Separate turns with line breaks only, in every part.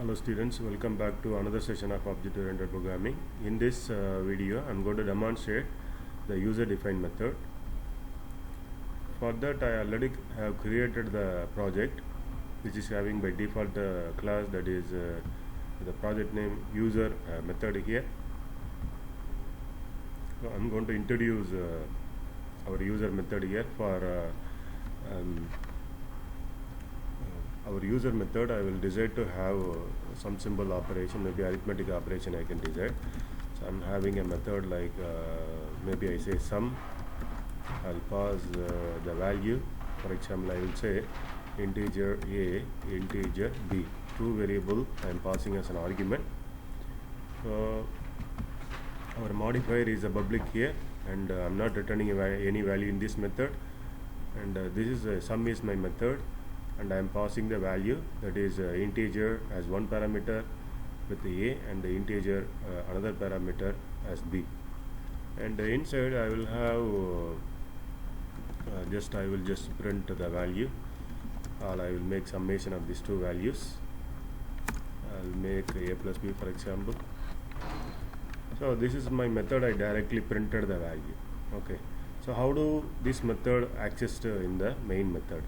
Hello students, welcome back to another session of object-oriented programming. In this video, I am going to demonstrate the user-defined method. For that, I already have created the project, which is having by default class, that is the project name user method here. So I am going to introduce our user method here. For our user method, I will decide to have some symbol operation, maybe arithmetic operation I can decide. So I'm having a method like maybe I say sum. I'll pass the value. For example, I will say integer a, integer b. Two variable I am passing as an argument. So our modifier is a public here, and I'm not returning any value in this method. And this is sum is my method, and I am passing the value, that is integer as one parameter with the a, and the integer another parameter as b. And inside I will have I will just print the value, or I will make summation of these two values. I'll make a plus b, for example. So this is my method. I directly printed the value. Okay, so how do this method accessed in the main method?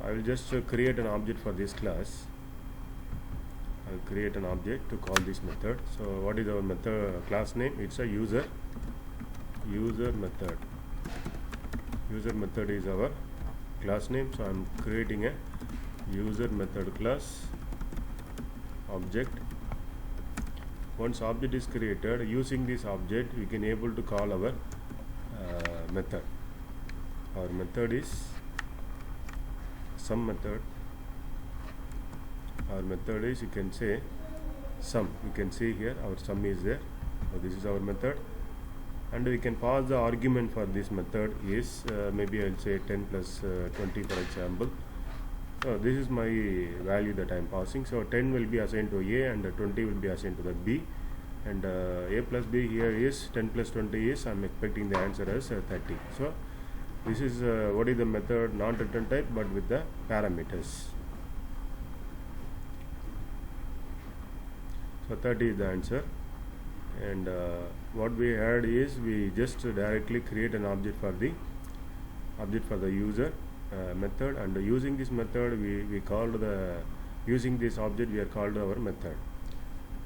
I will just create an object for this class. I will create an object to call this method. So what is our method class name? It's a user method. User method is our class name. So I am creating a user method class object. Once object is created, using this object we can able to call our method. Our method is sum method. Our method is, you can say, sum. You can see here our sum is there. So this is our method, and we can pass the argument for this method is maybe I'll say 10 plus 20, for example. So this is my value that I am passing. So 10 will be assigned to a, and 20 will be assigned to the b, and a plus b here is 10 plus 20 is, I am expecting the answer as 30. So this is what is the method, non-return type, but with the parameters. So 30 is the answer. And what we had is we just directly create an object for the user method, and using this method we called using this object we are called our method.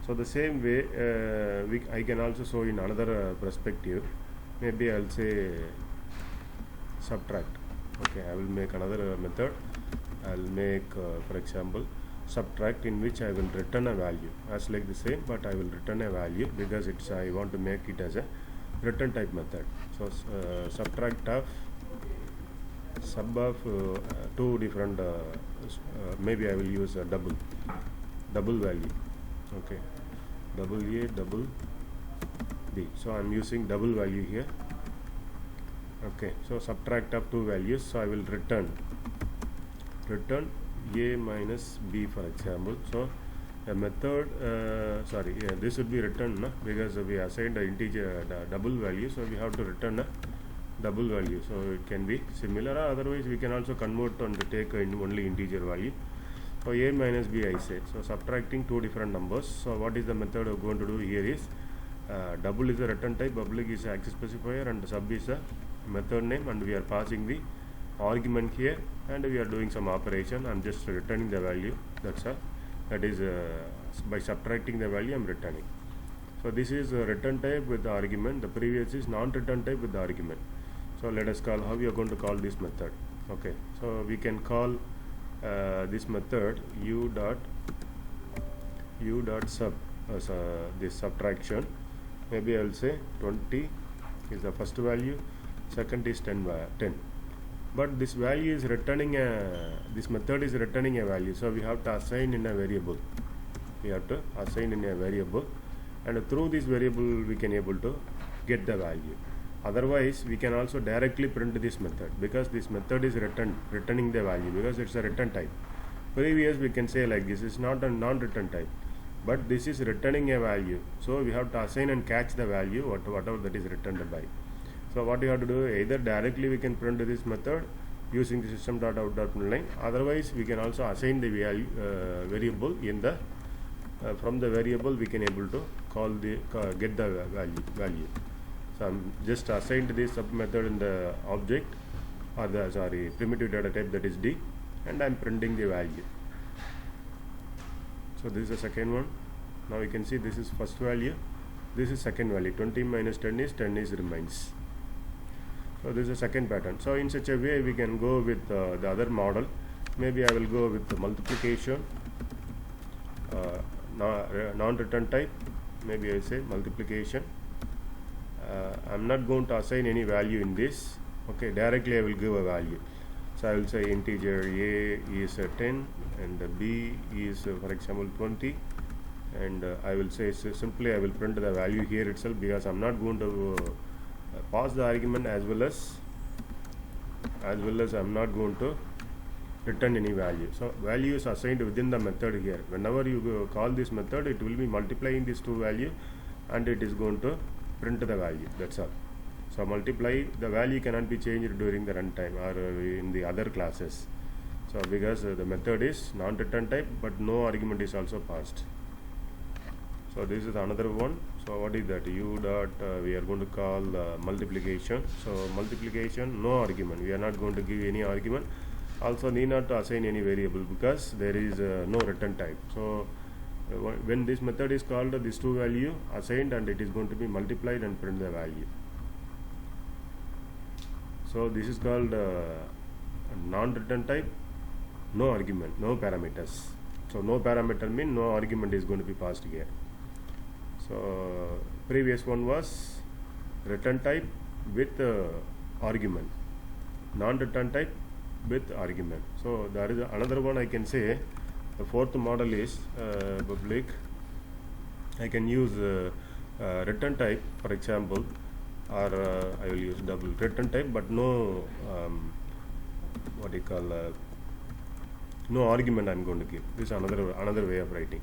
So the same way I can also show in another perspective. Maybe I'll say subtract. Okay, I will make another method. I'll make for example subtract, in which I will return a value as like the same, but I will return a value because it's I want to make it as a return type method. So subtract of sub of two different maybe I will use a double value. Okay, double a, double b. So I'm using double value here. Okay, so subtract of two values. So I will return a minus b, for example. So a method this would be returned because we assigned an integer double value, so we have to return a double value. So it can be similar, or otherwise we can also convert and take only integer value. So a minus b I say. So subtracting two different numbers. So what is the method we're going to do here is double is a return type, public is access specifier, and sub is a method name, and we are passing the argument here, and we are doing some operation. I'm just returning the value. That's all. That is by subtracting the value I'm returning. So this is a return type with the argument. The previous is non-return type with the argument. So let us call how we are going to call this method. Okay, so we can call this method u dot sub as this subtraction. Maybe I'll say 20 is the first value, second is 10, but this value is returning this method is returning a value, so we have to assign in a variable. And through this variable we can able to get the value. Otherwise we can also directly print this method, because this method is returning the value because it's a return type. Previous we can say like this is not a non-return type, but this is returning a value, so we have to assign and catch the value whatever that is returned by. So what you have to do, either directly we can print this method using the system.out.println, otherwise we can also assign the variable in the from the variable we can able to get the value. So I'm just assigned this sub method in the object, or the primitive data type, that is D, and I'm printing the value. So this is the second one. Now you can see this is first value, this is second value. 20 minus 10 is 10 is remains. So this is the second pattern. So in such a way we can go with the other model. Maybe I will go with the multiplication, non-return type. Maybe I say multiplication. I'm not going to assign any value in this. Okay, directly I will give a value. So I will say integer A is 10 and B is for example 20, and I will say simply I will print the value here itself, because I'm not going to pass the argument as well as I'm not going to return any value. So value is assigned within the method here. Whenever you call this method, it will be multiplying these two value and it is going to print the value. That's all. So multiply, the value cannot be changed during the runtime or in the other classes. So because the method is non-return type, but no argument is also passed. So this is another one. So what is that? U dot we are going to call multiplication. So multiplication, no argument. We are not going to give any argument. Also need not to assign any variable, because there is no return type. So when this method is called, these two value assigned and it is going to be multiplied and print the value. So this is called non-return type, no argument, no parameters. So no parameter means no argument is going to be passed here. So previous one was return type with argument, non-return type with argument. So there is another one I can say. The fourth model is public. I can use return type, for example, or I will use double return type, but no what you call no argument I'm going to give. This is another way of writing.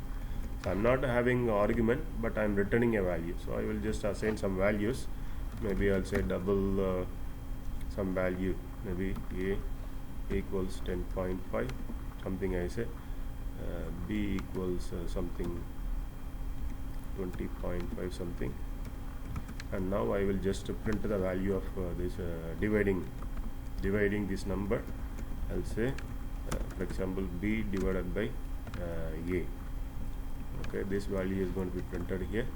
So I'm not having argument, but I'm returning a value. So I will just assign some values. Maybe I'll say double some value, maybe A equals 10.5, something I say. B equals something 20.5 something, and now I will just print the value of this dividing this number. I'll say for example B divided by A. Okay, this value is going to be printed here.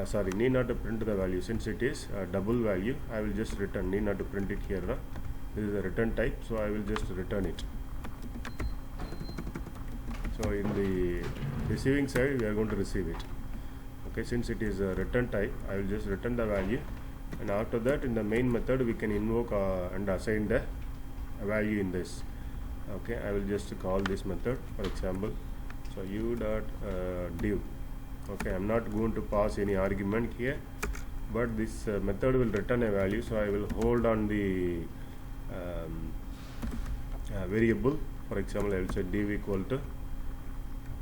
Sorry, need not to print the value, since it is double value. I will just return, need not to print it here. This is a return type, so I will just return it. So in the receiving side we are going to receive it. Okay, since it is a return type, I will just return the value, and after that in the main method we can invoke and assign the value in this. Okay, I will just call this method, for example, so u dot div. Okay, I'm not going to pass any argument here, but this method will return a value, so I will hold on the variable. For example, I will say div equal to,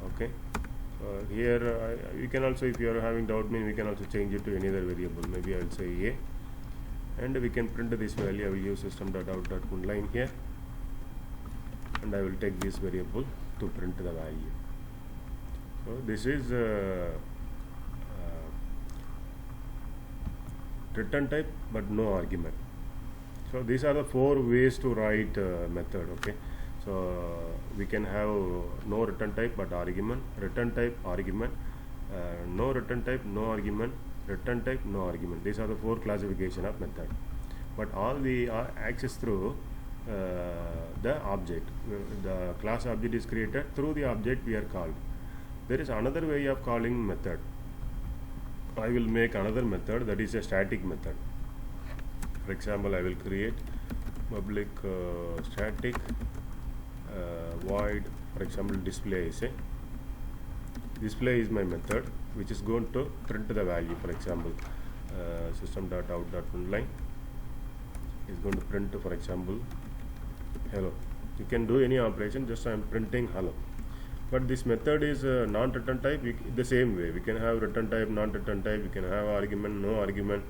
okay, here you can also, if you are having doubt, we can also change it to any other variable. Maybe I will say A, and we can print this value. I will use system.out.println here, and I will take this variable to print the value. So this is return type but no argument. So these are the four ways to write method. Okay, so we can have no return type but argument, return type argument, no return type no argument, return type no argument. These are the four classification of method, but all we are access through the object. The class object is created through the object we are called. There is another way of calling method. I will make another method, that is a static method. For example, I will create public static void, for example display. Say display is my method which is going to print the value. For example, system.out.println is going to print, for example, hello. You can do any operation, just I am printing hello. But this method is non-return type. The same way we can have return type, non-return type, we can have argument, no argument.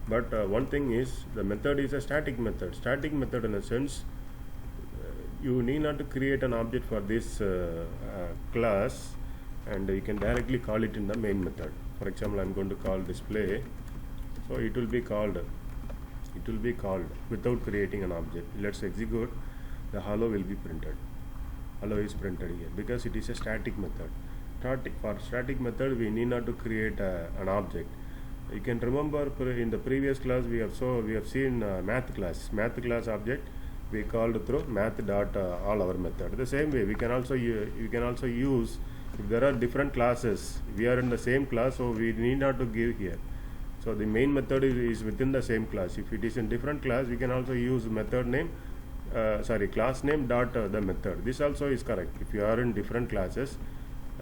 But one thing is, the method is a static method. Static method in a sense, you need not to create an object for this class. and you can directly call it in the main method. For example, I'm going to call display, so it will be called without creating an object. Let's execute. The hello will be printed. Hello is printed here because it is a static method. For static method, we need not to create an object. You can remember in the previous class we have seen math class object we called through math dot all our method. The same way we can also use, if there are different classes, we are in the same class, so we need not to give here. So the main method is within the same class. If it is in different class, we can also use method name class name dot the method. This also is correct if you are in different classes,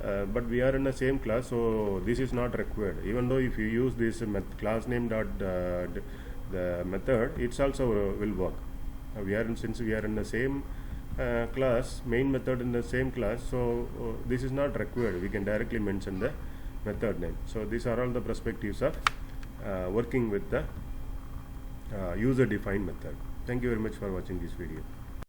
but we are in the same class, so this is not required. Even though if you use this class name dot the method, it's also will work. Since we are in the same class, main method in the same class, so this is not required. We can directly mention the method name. So these are all the perspectives of working with the user defined method. Thank you very much for watching this video.